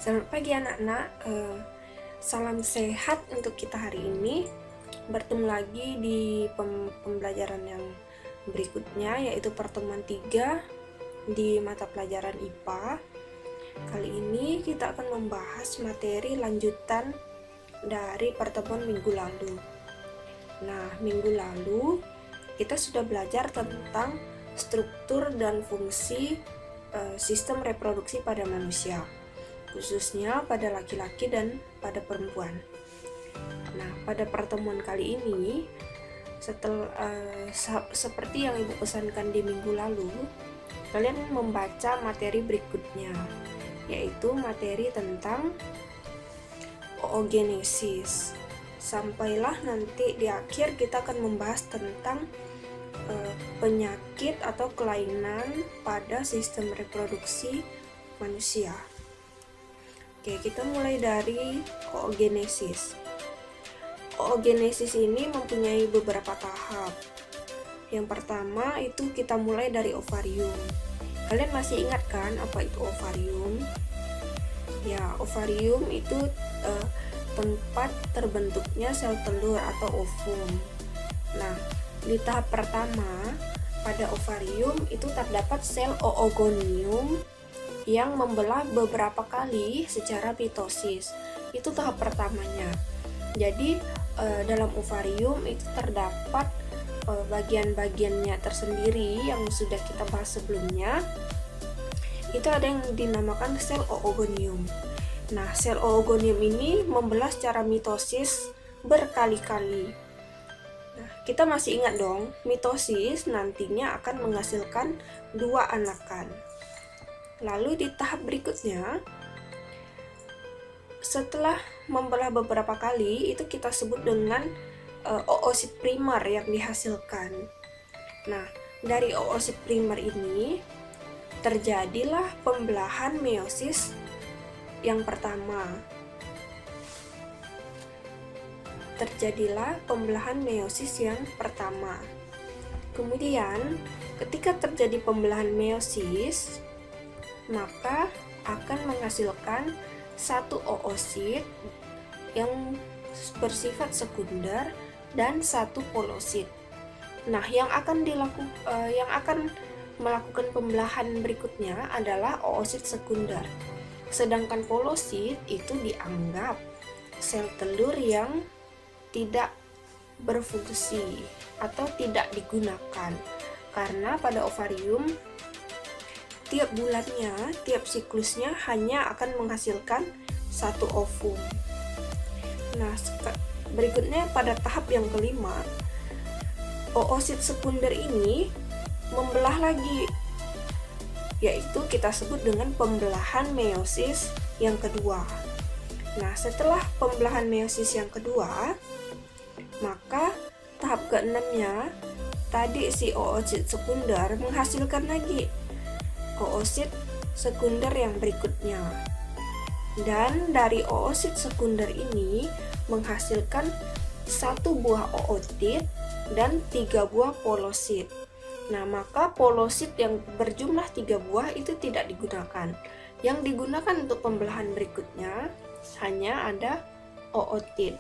Selamat pagi anak-anak, salam sehat untuk kita hari ini. Bertemu lagi di pembelajaran yang berikutnya, yaitu pertemuan 3 di mata pelajaran IPA. Kali ini kita akan membahas materi lanjutan dari pertemuan minggu lalu. Nah, minggu lalu kita sudah belajar tentang struktur dan fungsi sistem reproduksi pada manusia, khususnya pada laki-laki dan pada perempuan. Nah, pada pertemuan kali ini, seperti yang Ibu pesankan di minggu lalu, kalian membaca materi berikutnya, yaitu materi tentang oogenesis. Sampailah nanti di akhir kita akan membahas tentang penyakit atau kelainan pada sistem reproduksi manusia. Oke, kita mulai dari oogenesis. Oogenesis ini mempunyai beberapa tahap. Yang pertama itu kita mulai dari ovarium. Kalian masih ingat kan apa itu ovarium? Ya, ovarium itu tempat terbentuknya sel telur atau ovum. Nah, di tahap pertama pada ovarium itu terdapat sel oogonium yang membelah beberapa kali secara mitosis. Itu tahap pertamanya. Jadi dalam ovarium itu terdapat bagian-bagiannya tersendiri yang sudah kita bahas sebelumnya. Itu ada yang dinamakan sel oogonium. Nah, sel oogonium ini membelah secara mitosis berkali-kali. Nah, kita masih ingat dong, mitosis nantinya akan menghasilkan 2 anakan. Lalu di tahap berikutnya, setelah membelah beberapa kali, itu kita sebut dengan oosit primer yang dihasilkan. Nah, dari oosit primer ini terjadilah pembelahan meiosis yang pertama. Kemudian, ketika terjadi pembelahan meiosis, maka akan menghasilkan satu oosit yang bersifat sekunder dan satu polosit. Nah, yang akan melakukan pembelahan berikutnya adalah oosit sekunder. Sedangkan polosit itu dianggap sel telur yang tidak berfungsi atau tidak digunakan, karena pada ovarium tiap bulannya, tiap siklusnya hanya akan menghasilkan satu ovum. Nah, berikutnya pada tahap yang kelima, oosit sekunder ini membelah lagi, yaitu kita sebut dengan pembelahan meiosis yang kedua. Nah, setelah pembelahan meiosis yang kedua, maka tahap keenamnya, tadi si oosit sekunder menghasilkan lagi oosit sekunder yang berikutnya. Dan dari oosit sekunder ini menghasilkan 1 buah ootit dan 3 buah polosit. Nah, maka polosit yang berjumlah 3 buah itu tidak digunakan. Yang digunakan untuk pembelahan berikutnya hanya ada ootit.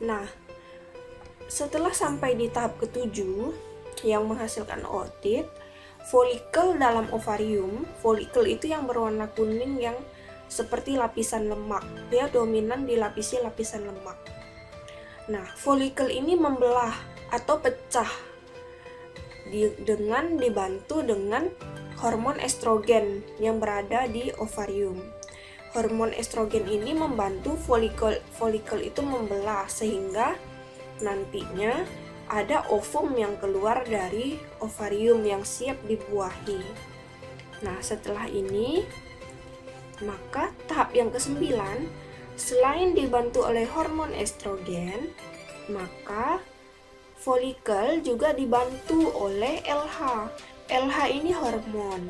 Nah, setelah sampai di tahap ketujuh yang menghasilkan ootit, folikel dalam ovarium, folikel itu yang berwarna kuning yang seperti lapisan lemak, dia dominan dilapisi lapisan lemak. Nah, folikel ini membelah atau pecah dengan dibantu dengan hormon estrogen yang berada di ovarium. Hormon estrogen ini membantu folikel itu membelah sehingga nantinya ada ovum yang keluar dari ovarium yang siap dibuahi. Nah, setelah ini, maka tahap yang ke-9, selain dibantu oleh hormon estrogen, maka folikel juga dibantu oleh LH. LH ini hormon.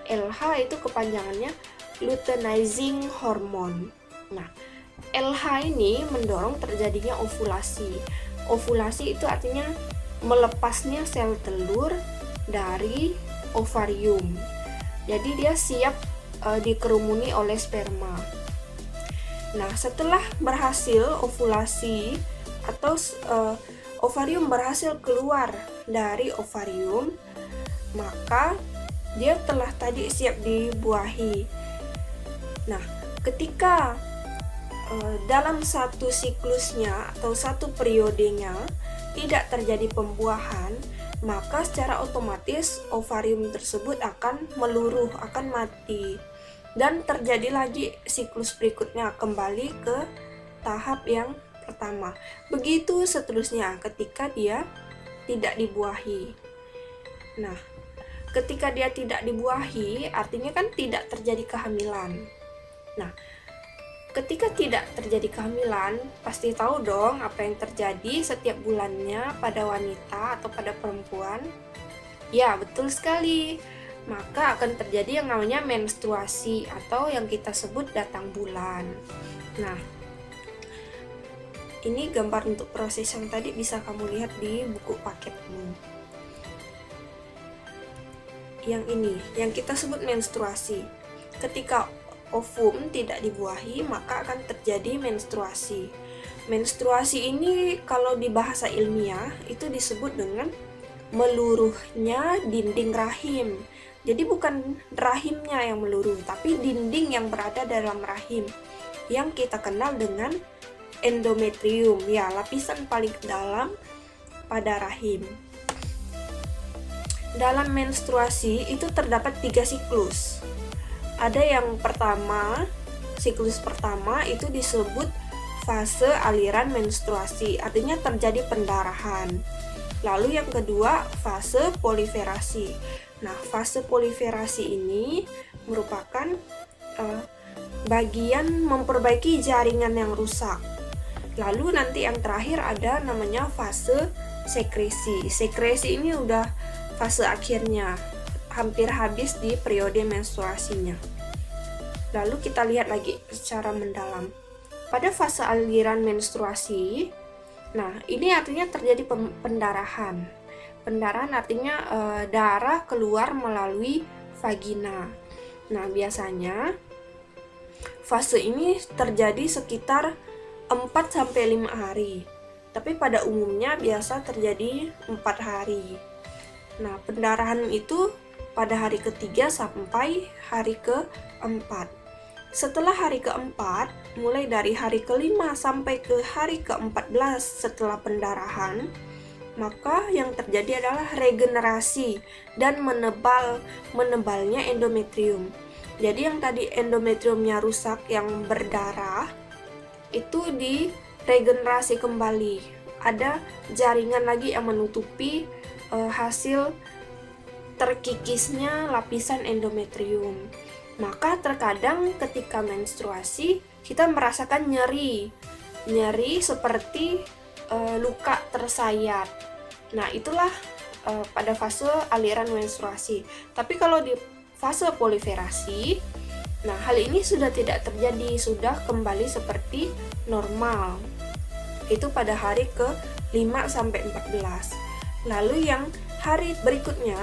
LH itu kepanjangannya luteinizing hormone. Nah, LH ini mendorong terjadinya ovulasi. Ovulasi itu artinya melepasnya sel telur dari ovarium. Jadi dia siap dikerumuni oleh sperma. Nah, setelah berhasil ovulasi atau ovarium berhasil keluar dari ovarium, maka dia telah tadi siap dibuahi. Nah, ketika dalam satu siklusnya atau satu periodenya tidak terjadi pembuahan, maka secara otomatis ovarium tersebut akan meluruh, akan mati, dan terjadi lagi siklus berikutnya kembali ke tahap yang pertama. Begitu seterusnya ketika dia tidak dibuahi. Nah, ketika dia tidak dibuahi artinya kan tidak terjadi kehamilan. Nah, ketika tidak terjadi kehamilan, pasti tahu dong apa yang terjadi setiap bulannya pada wanita atau pada perempuan. Ya, betul sekali. Maka akan terjadi yang namanya menstruasi atau yang kita sebut datang bulan. Nah, ini gambar untuk proses yang tadi bisa kamu lihat di buku paketmu. Yang ini, yang kita sebut menstruasi. Ketika ovum tidak dibuahi, maka akan terjadi menstruasi. Menstruasi ini kalau di bahasa ilmiah itu disebut dengan meluruhnya dinding rahim. Jadi bukan rahimnya yang meluruh, tapi dinding yang berada dalam rahim yang kita kenal dengan endometrium, ya, lapisan paling dalam pada rahim. Dalam menstruasi itu terdapat 3 siklus. Ada yang pertama, siklus pertama itu disebut fase aliran menstruasi, artinya terjadi pendarahan. Lalu yang kedua, fase proliferasi. Nah, fase proliferasi ini merupakan bagian memperbaiki jaringan yang rusak. Lalu nanti yang terakhir ada namanya fase sekresi. Sekresi ini udah fase akhirnya, hampir habis di periode menstruasinya. Lalu kita lihat lagi secara mendalam. Pada fase aliran menstruasi, nah ini artinya terjadi pendarahan. Pendarahan artinya darah keluar melalui vagina. Nah, biasanya fase ini terjadi sekitar 4-5 hari. Tapi pada umumnya biasa terjadi 4 hari. Nah, pendarahan itu pada hari ketiga sampai hari keempat. Setelah hari keempat, mulai dari hari kelima sampai ke hari ke-14 setelah pendarahan, maka yang terjadi adalah regenerasi dan menebalnya endometrium. Jadi yang tadi endometriumnya rusak, yang berdarah, itu diregenerasi kembali. Ada jaringan lagi yang menutupi hasil terkikisnya lapisan endometrium. Maka terkadang ketika menstruasi kita merasakan nyeri seperti luka tersayat. Nah, itulah pada fase aliran menstruasi. Tapi kalau di fase proliferasi, nah hal ini sudah tidak terjadi, sudah kembali seperti normal. Itu pada hari ke-5 sampai 14. Lalu yang hari berikutnya,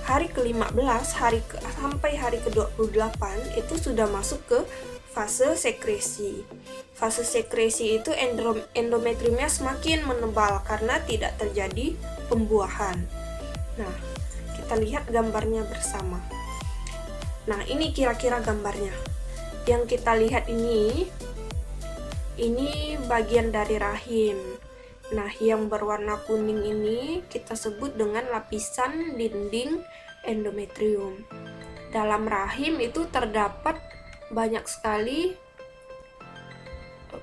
hari ke-15 sampai hari ke-28 itu sudah masuk ke fase sekresi. Fase sekresi itu endometriumnya semakin menebal karena tidak terjadi pembuahan. Nah, kita lihat gambarnya bersama. Nah, ini kira-kira gambarnya. Yang kita lihat ini bagian dari rahim. Nah, yang berwarna kuning ini kita sebut dengan lapisan dinding endometrium. Dalam rahim itu terdapat banyak sekali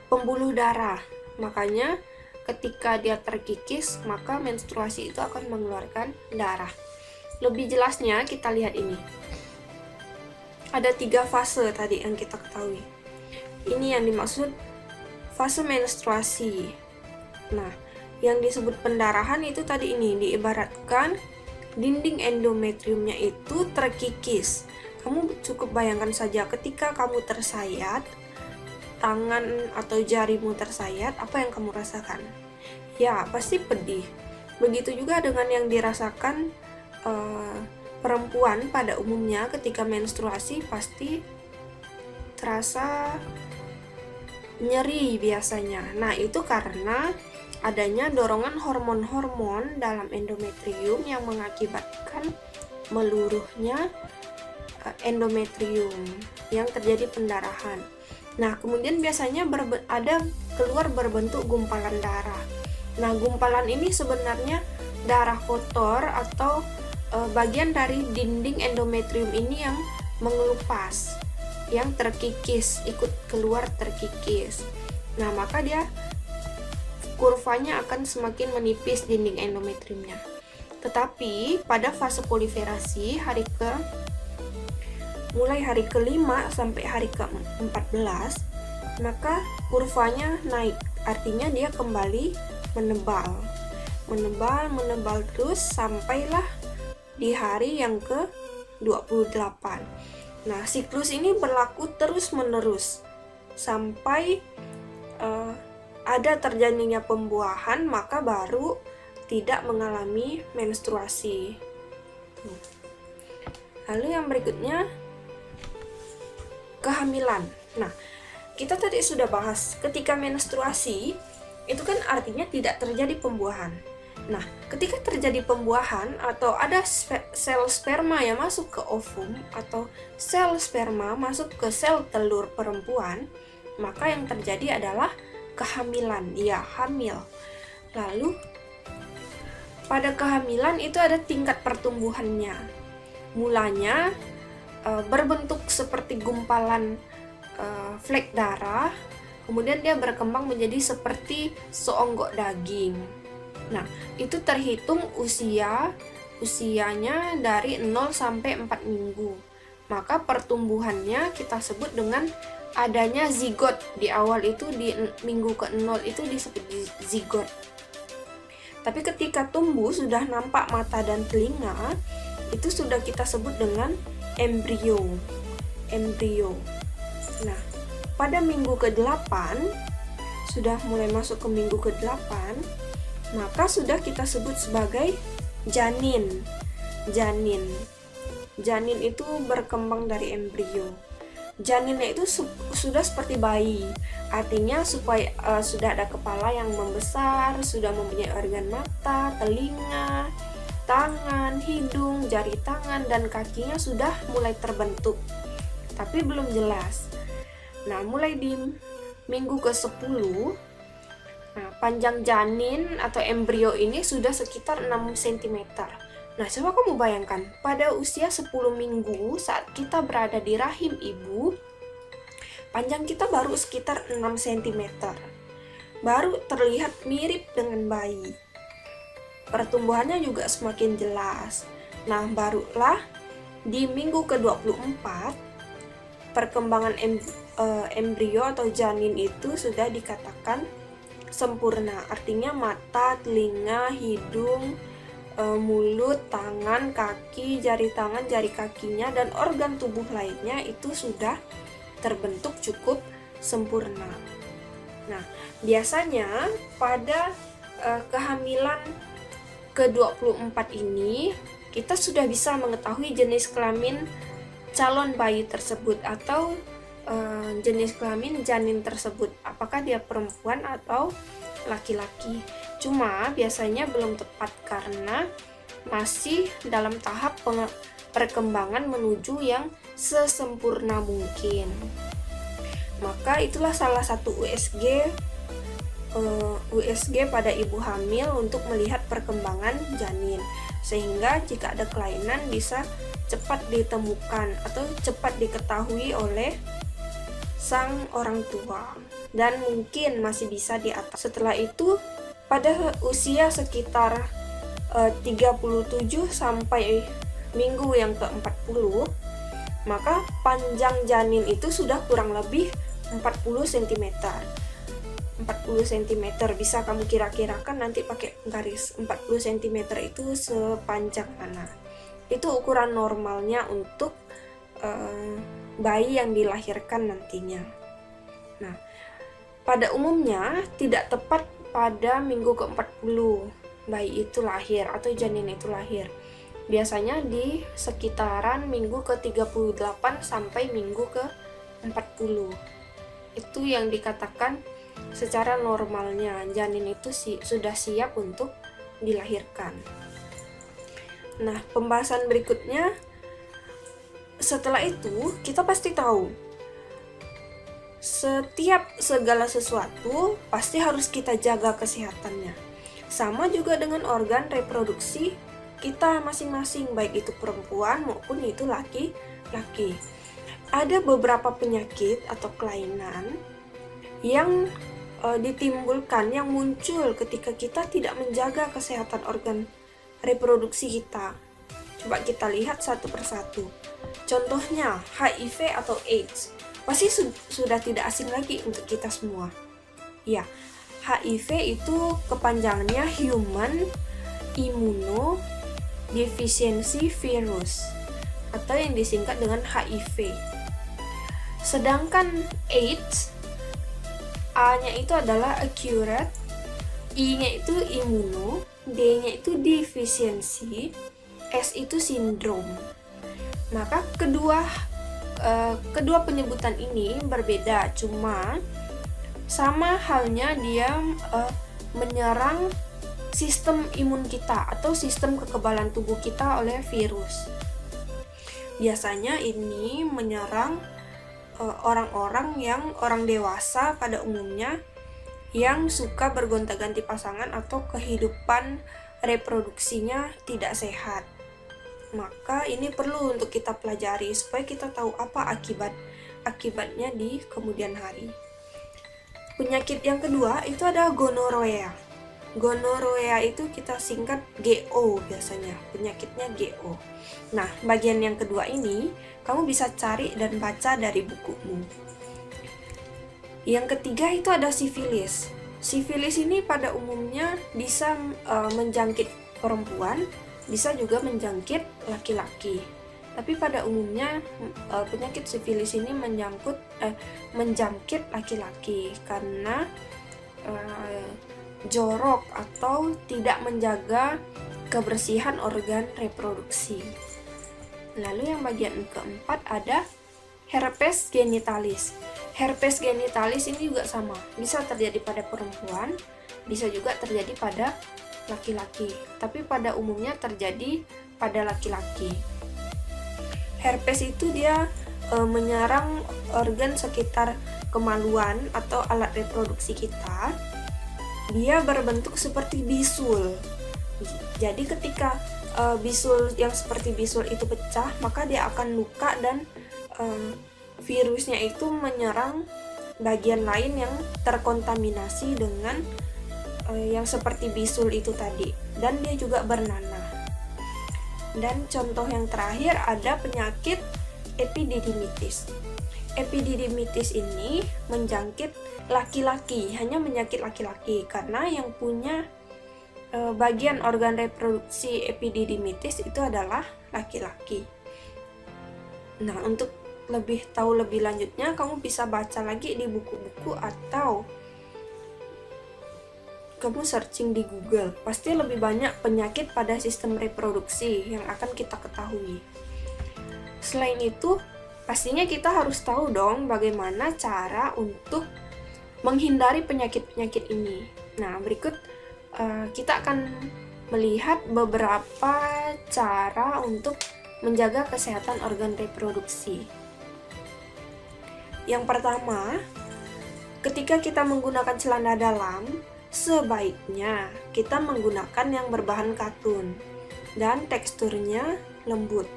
pembuluh darah. Makanya ketika dia terkikis, maka menstruasi itu akan mengeluarkan darah. Lebih jelasnya kita lihat ini. Ada 3 fase tadi yang kita ketahui. Ini yang dimaksud fase menstruasi. Nah, yang disebut pendarahan itu tadi ini diibaratkan dinding endometriumnya itu terkikis. Kamu cukup bayangkan saja ketika kamu tersayat, tangan atau jarimu tersayat, apa yang kamu rasakan? Ya, pasti pedih. Begitu juga dengan yang dirasakan perempuan pada umumnya ketika menstruasi pasti terasa nyeri biasanya. Nah, itu karena adanya dorongan hormon-hormon dalam endometrium yang mengakibatkan meluruhnya endometrium yang terjadi pendarahan. Nah, kemudian biasanya ada keluar berbentuk gumpalan darah. Nah, gumpalan ini sebenarnya darah kotor atau bagian dari dinding endometrium ini yang mengelupas, yang terkikis, ikut keluar terkikis. Nah, maka dia kurvanya akan semakin menipis dinding endometriumnya. Tetapi pada fase proliferasi mulai hari ke-5 sampai hari ke-14, maka kurvanya naik, artinya dia kembali menebal terus sampailah di hari yang ke-28. Nah, siklus ini berlaku terus-menerus sampai ada terjadinya pembuahan, maka baru tidak mengalami menstruasi. Lalu yang berikutnya, kehamilan. Nah, kita tadi sudah bahas ketika menstruasi itu kan artinya tidak terjadi pembuahan. Nah, ketika terjadi pembuahan atau ada sel sperma yang masuk ke ovum atau sel sperma masuk ke sel telur perempuan, maka yang terjadi adalah kehamilan, ya hamil. Lalu pada kehamilan itu ada tingkat pertumbuhannya. Mulanya berbentuk seperti gumpalan flek darah, kemudian dia berkembang menjadi seperti seonggok daging. Nah, itu terhitung usianya dari 0 sampai 4 minggu. Maka pertumbuhannya kita sebut dengan adanya zigot. Di awal itu di minggu ke-0 itu disebut zigot. Tapi ketika tumbuh sudah nampak mata dan telinga, itu sudah kita sebut dengan embrio. Nah, pada minggu ke-8 sudah mulai masuk ke minggu ke-8, maka sudah kita sebut sebagai janin. Janin itu berkembang dari embrio. Janinnya itu sudah seperti bayi, artinya sudah ada kepala yang membesar, sudah mempunyai organ mata, telinga, tangan, hidung, jari tangan, dan kakinya sudah mulai terbentuk, tapi belum jelas. Nah, mulai di minggu ke-10, panjang janin atau embrio ini sudah sekitar 6 cm. Nah, coba kamu bayangkan, pada usia 10 minggu saat kita berada di rahim ibu, panjang kita baru sekitar 6 cm. Baru terlihat mirip dengan bayi. Pertumbuhannya juga semakin jelas. Nah, barulah di minggu ke-24 perkembangan embrio atau janin itu sudah dikatakan sempurna. Artinya mata, telinga, hidung, mulut, tangan, kaki, jari tangan, jari kakinya, dan organ tubuh lainnya itu sudah terbentuk cukup sempurna. Nah, biasanya pada kehamilan ke-24 ini kita sudah bisa mengetahui jenis kelamin calon bayi tersebut atau jenis kelamin janin tersebut, apakah dia perempuan atau laki-laki. Cuma biasanya belum tepat karena masih dalam tahap perkembangan menuju yang sesempurna mungkin. Maka itulah salah satu USG pada ibu hamil untuk melihat perkembangan janin, sehingga jika ada kelainan bisa cepat ditemukan atau cepat diketahui oleh sang orang tua, dan mungkin masih bisa diatasi. Setelah itu pada usia sekitar 37 sampai minggu yang ke-40, maka panjang janin itu sudah kurang lebih 40 cm. 40 cm bisa kamu kira-kirakan nanti pakai garis. 40 cm itu sepanjang mana. Itu ukuran normalnya untuk bayi yang dilahirkan nantinya. Nah, pada umumnya tidak tepat pada minggu ke-40 bayi itu lahir atau janin itu lahir. biasanya di sekitaran minggu ke-38 sampai minggu ke-40. Itu yang dikatakan secara normalnya janin itu sudah siap untuk dilahirkan. Nah, pembahasan berikutnya, setelah itu kita pasti tahu setiap segala sesuatu pasti harus kita jaga kesehatannya. Sama juga dengan organ reproduksi kita masing-masing, baik itu perempuan maupun itu laki-laki. Ada beberapa penyakit atau kelainan yang ditimbulkan, yang muncul ketika kita tidak menjaga kesehatan organ reproduksi kita. Coba kita lihat satu persatu. Contohnya HIV atau AIDS. Pasti sudah tidak asing lagi untuk kita semua. Ya, HIV itu kepanjangannya Human Immunodeficiency Virus atau yang disingkat dengan HIV. Sedangkan AIDS, A-nya itu adalah acute, I-nya itu immuno, D-nya itu deficiency, S itu syndrome. Maka kedua penyebutan ini berbeda, cuma sama halnya dia menyerang sistem imun kita atau sistem kekebalan tubuh kita oleh virus. Biasanya ini menyerang orang-orang orang dewasa pada umumnya yang suka bergonta-ganti pasangan atau kehidupan reproduksinya tidak sehat. Maka ini perlu untuk kita pelajari supaya kita tahu apa akibatnya di kemudian hari. Penyakit yang kedua itu ada gonorrhea. Gonorrhea itu kita singkat GO biasanya, penyakitnya GO. Nah, bagian yang kedua ini kamu bisa cari dan baca dari bukumu. Yang ketiga itu ada sifilis. Sifilis ini pada umumnya bisa menjangkit perempuan, bisa juga menjangkit laki-laki. Tapi pada umumnya penyakit sifilis ini menjangkit laki-laki karena jorok atau tidak menjaga kebersihan organ reproduksi. Lalu yang bagian keempat ada herpes genitalis. Herpes genitalis ini juga sama, bisa terjadi pada perempuan, bisa juga terjadi pada laki-laki, tapi pada umumnya terjadi pada laki-laki. Herpes itu dia menyerang organ sekitar kemaluan atau alat reproduksi kita. Dia berbentuk seperti bisul. Jadi ketika bisul yang seperti bisul itu pecah, maka dia akan luka dan virusnya itu menyerang bagian lain yang terkontaminasi dengan yang seperti bisul itu tadi, dan dia juga bernanah. Dan contoh yang terakhir ada penyakit epididymitis. Epididymitis ini menjangkit laki-laki, hanya menyakit laki-laki karena yang punya bagian organ reproduksi epididymitis itu adalah laki-laki. Nah, untuk tahu lebih lanjutnya kamu bisa baca lagi di buku-buku atau kamu searching di Google. Pasti lebih banyak penyakit pada sistem reproduksi yang akan kita ketahui. Selain itu, pastinya kita harus tahu dong bagaimana cara untuk menghindari penyakit-penyakit ini. Nah, berikut kita akan melihat beberapa cara untuk menjaga kesehatan organ reproduksi. Yang pertama, ketika kita menggunakan celana dalam, sebaiknya kita menggunakan yang berbahan katun dan teksturnya lembut.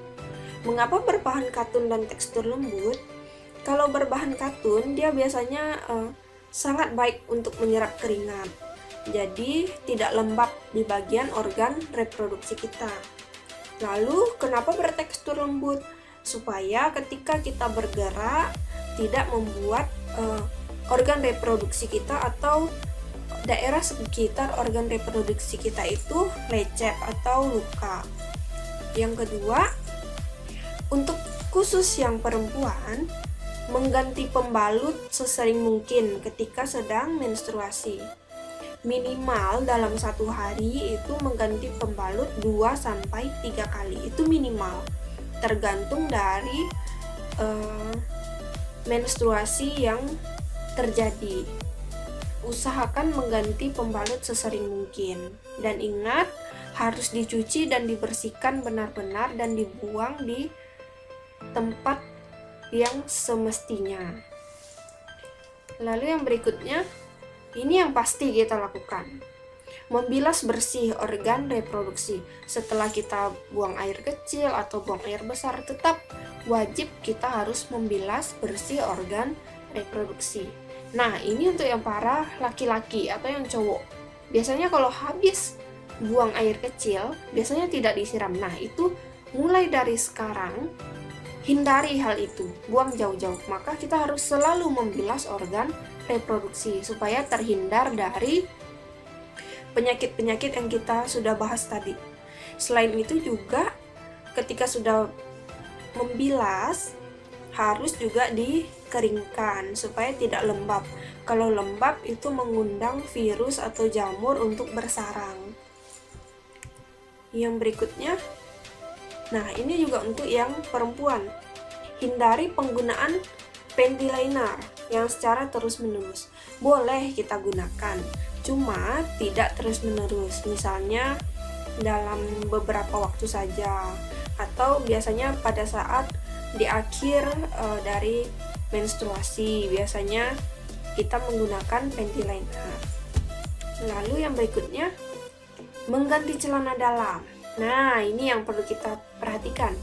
Mengapa berbahan katun dan tekstur lembut? Kalau berbahan katun, dia biasanya sangat baik untuk menyerap keringat. Jadi tidak lembab di bagian organ reproduksi kita. Lalu kenapa bertekstur lembut? Supaya ketika kita bergerak tidak membuat organ reproduksi kita atau daerah sekitar organ reproduksi kita itu lecet atau luka. Yang kedua, untuk khusus yang perempuan, mengganti pembalut sesering mungkin ketika sedang menstruasi. minimal dalam satu hari itu mengganti pembalut 2-3 kali, itu minimal, tergantung dari menstruasi yang terjadi. Usahakan mengganti pembalut sesering mungkin, dan ingat harus dicuci dan dibersihkan benar-benar dan dibuang di tempat yang semestinya. Lalu yang berikutnya, ini yang pasti kita lakukan, membilas bersih organ reproduksi. Setelah kita buang air kecil atau buang air besar, tetap wajib kita harus membilas bersih organ reproduksi. Nah, ini untuk yang para laki-laki atau yang cowok. Biasanya kalau habis buang air kecil, biasanya tidak disiram. Nah, itu mulai dari sekarang, hindari hal itu, buang jauh-jauh. Maka kita harus selalu membilas organ reproduksi supaya terhindar dari penyakit-penyakit yang kita sudah bahas tadi. Selain itu juga ketika sudah membilas harus juga dikeringkan supaya tidak lembab. Kalau lembab itu mengundang virus atau jamur untuk bersarang. Yang berikutnya, nah ini juga untuk yang perempuan. Hindari penggunaan panty liner yang secara terus-menerus. Boleh kita gunakan, cuma tidak terus-menerus. Misalnya dalam beberapa waktu saja, atau biasanya pada saat di akhir dari menstruasi biasanya kita menggunakan panty liner. Lalu yang berikutnya, mengganti celana dalam. Nah, ini yang perlu kita perhatikan.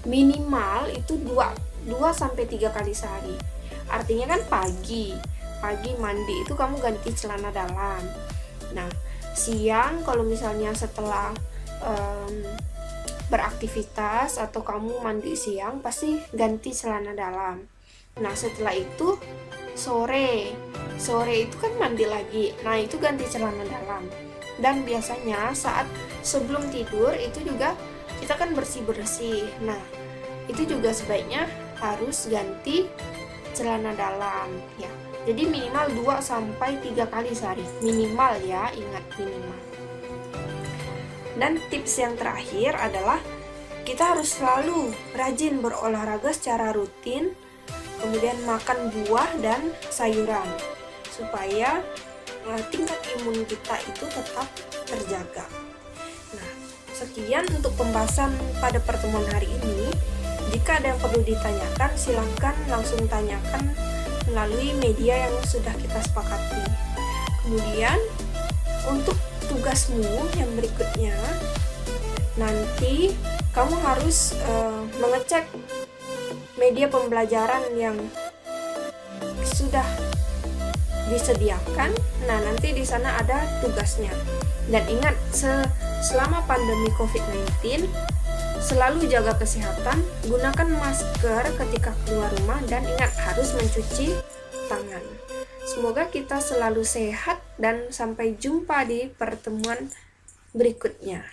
Minimal itu 2-3 kali sehari. Artinya kan pagi mandi itu kamu ganti celana dalam. Nah, siang kalau misalnya setelah beraktivitas atau kamu mandi siang, pasti ganti celana dalam. Nah, setelah itu sore itu kan mandi lagi. Nah, itu ganti celana dalam. Dan biasanya saat sebelum tidur itu juga kita kan bersih-bersih. Nah, itu juga sebaiknya harus ganti celana dalam ya. Jadi minimal 2-3 kali sehari. Minimal ya, ingat minimal. Dan tips yang terakhir adalah kita harus selalu rajin berolahraga secara rutin, kemudian makan buah dan sayuran supaya tingkat imun kita itu tetap terjaga. Nah, sekian untuk pembahasan pada pertemuan hari ini. Jika ada yang perlu ditanyakan, silahkan langsung tanyakan melalui media yang sudah kita sepakati. Kemudian, untuk tugasmu yang berikutnya, nanti kamu harus mengecek media pembelajaran yang sudah disediakan. Nah, nanti di sana ada tugasnya. Dan ingat, selama pandemi COVID-19, selalu jaga kesehatan, gunakan masker ketika keluar rumah, dan ingat harus mencuci tangan. Semoga kita selalu sehat dan sampai jumpa di pertemuan berikutnya.